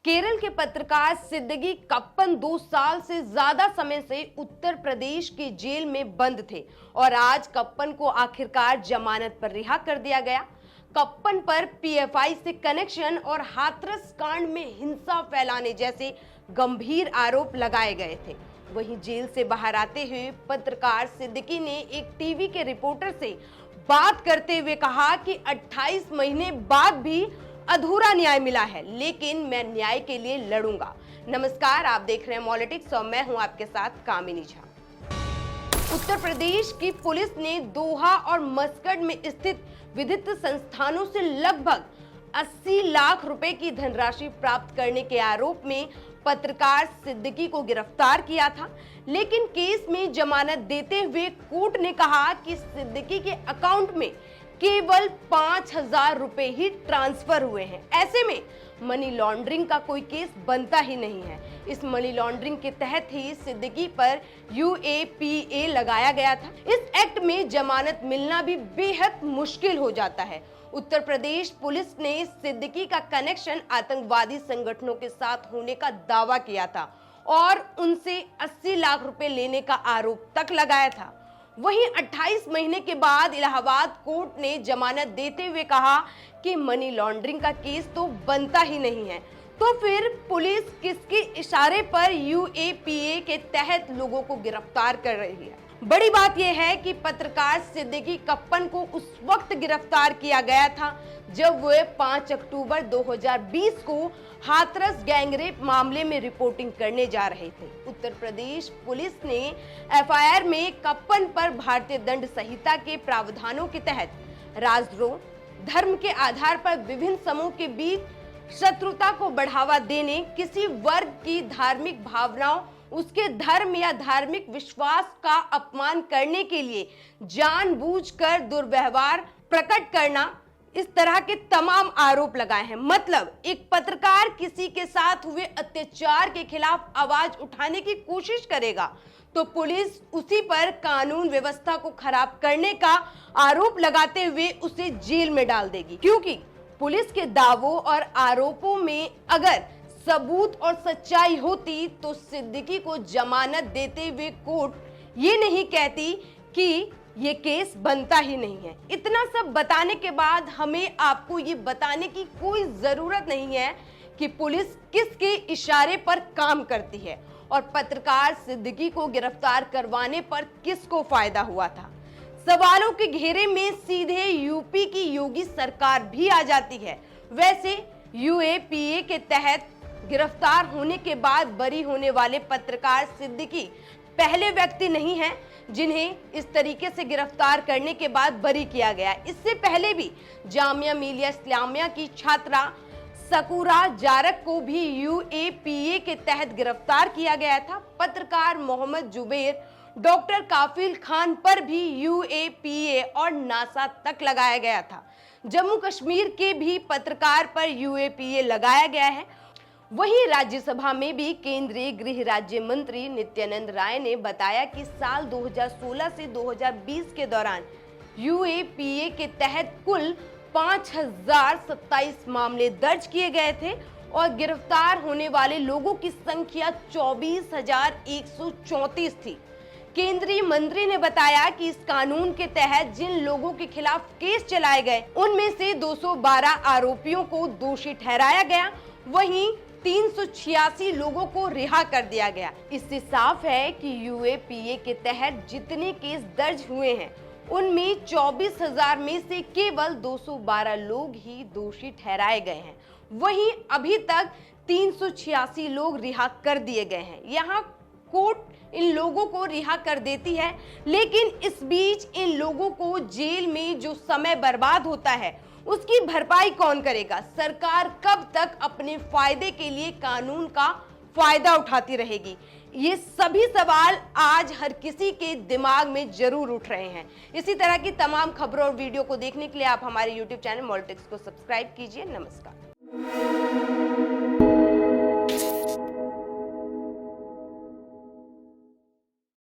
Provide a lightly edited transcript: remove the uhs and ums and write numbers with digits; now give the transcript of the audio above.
केरल के पत्रकार सिद्दीकी कप्पन 2 साल से ज्यादा समय से उत्तर प्रदेश की जेल में बंद थे और आज कप्पन को आखिरकार जमानत पर रिहा कर दिया गया। कप्पन पर पीएफआई से कनेक्शन और हाथरस कांड में हिंसा फैलाने जैसे गंभीर आरोप लगाए गए थे। वहीं जेल से बाहर आते हुए पत्रकार सिद्दीकी ने एक टीवी के रिपोर्टर से बात करते हुए कहा कि 28 महीने बाद भी अधूरा न्याय मिला है, लेकिन मैं न्याय के लिए लड़ूंगा। नमस्कार, आप देख रहे हैं मॉलिटिक्स और मैं हूं आपके साथ कामिनी झा। उत्तर प्रदेश की पुलिस ने दोहा और मस्कट में स्थित विधिक संस्थानों से लगभग 80 लाख रुपए की धनराशि प्राप्त करने के आरोप में पत्रकार सिद्दीकी को गिरफ्तार किया था, लेकिन केस में जमानत देते हुए कोर्ट ने कहा कि सिद्दीकी के अकाउंट में केवल 5,000 रुपए ही ट्रांसफर हुए हैं। ऐसे में मनी लॉन्ड्रिंग का कोई केस बनता ही नहीं है। इस मनी लॉन्ड्रिंग के तहत ही सिद्दीकी पर UAPA लगाया गया था। इस एक्ट में जमानत मिलना भी बेहद मुश्किल हो जाता है। उत्तर प्रदेश पुलिस ने सिद्दीकी का कनेक्शन आतंकवादी संगठनों के साथ होने का दावा किया था और उनसे 80 लाख रुपए लेने का आरोप तक लगाया था। वहीं 28 महीने के बाद इलाहाबाद कोर्ट ने जमानत देते हुए कहा कि मनी लॉन्ड्रिंग का केस तो बनता ही नहीं है, तो फिर पुलिस किसके इशारे पर UAPA के तहत लोगों को गिरफ्तार कर रही है। बड़ी बात यह है कि पत्रकार सिद्दीकी कप्पन को उस वक्त गिरफ्तार किया गया था जब वे 5 अक्टूबर 2020 को हाथरस गैंगरेप मामले में रिपोर्टिंग करने जा रहे थे। उत्तर प्रदेश पुलिस ने FIR में कप्पन पर भारतीय दंड संहिता के प्रावधानों के तहत राजद्रोह, धर्म के आधार पर विभिन्न समूह के बीच शत्रुता को बढ़ावा देने, किसी वर्ग की धार्मिक भावनाओं, उसके धर्म या धार्मिक विश्वास का अपमान करने के लिए जानबूझकर दुर्व्यवहार प्रकट करना, इस तरह के तमाम आरोप लगाए हैं। मतलब एक पत्रकार किसी के साथ हुए अत्याचार के खिलाफ आवाज उठाने की कोशिश करेगा तो पुलिस उसी पर कानून व्यवस्था को खराब करने का आरोप लगाते हुए उसे जेल में डाल देगी, क्योंकि पुलिस के दावों और आरोपों में अगर सबूत और सच्चाई होती तो सिद्दीकी को जमानत देते हुए कोर्ट ये नहीं कहती कि ये केस बनता ही नहीं है। इतना सब बताने के बाद हमें आपको ये बताने की कोई जरूरत नहीं है कि पुलिस किसके इशारे पर काम करती है और पत्रकार सिद्दीकी को गिरफ्तार करवाने पर किसको फायदा हुआ था। सवालों के घेरे में सीधे यूपी की योगी सरकार भी आ जाती है। वैसे UAPA के तहत गिरफ्तार होने के बाद बरी होने वाले पत्रकार सिद्दीकी पहले व्यक्ति नहीं है जिन्हें इस तरीके से गिरफ्तार करने के बाद बरी किया गया। इससे पहले भी जामिया मिलिया इस्लामिया की छात्रा सकूरा जारक को भी UAPA के तहत गिरफ्तार किया गया था। पत्रकार मोहम्मद जुबैर, डॉक्टर काफिल खान पर भी UAPA और नासा तक लगाया गया था। जम्मू कश्मीर के भी पत्रकार पर UAPA लगाया गया है। वहीं राज्यसभा में भी केंद्रीय गृह राज्य मंत्री नित्यानंद राय ने बताया कि साल 2016 से 2020 के दौरान UAPA के तहत कुल 5,027 मामले दर्ज किए गए थे और गिरफ्तार होने वाले लोगों की संख्या 24,134 थी। केंद्रीय मंत्री ने बताया कि इस कानून के तहत जिन लोगों के खिलाफ केस चलाए गए उनमें से 212 आरोपियों को दोषी ठहराया गया, वहीं 386 लोगों को रिहा कर दिया गया। इससे साफ है कि UAPA के तहत जितने केस दर्ज हुए हैं उनमें 24,000 में से केवल 212 लोग ही दोषी ठहराए गए हैं। वहीं अभी तक 386 लोग रिहा कर दिए गए हैं। यहाँ कोर्ट इन लोगों को रिहा कर देती है, लेकिन इस बीच इन लोगों को जेल में जो समय बर्बाद होता है उसकी भरपाई कौन करेगा? सरकार कब तक अपने फायदे के लिए कानून का फायदा उठाती रहेगी? ये सभी सवाल आज हर किसी के दिमाग में जरूर उठ रहे हैं। इसी तरह की तमाम खबरों और वीडियो को देखने के लिए आप हमारे YouTube चैनल मॉलिटिक्स को सब्सक्राइब कीजिए। नमस्कार।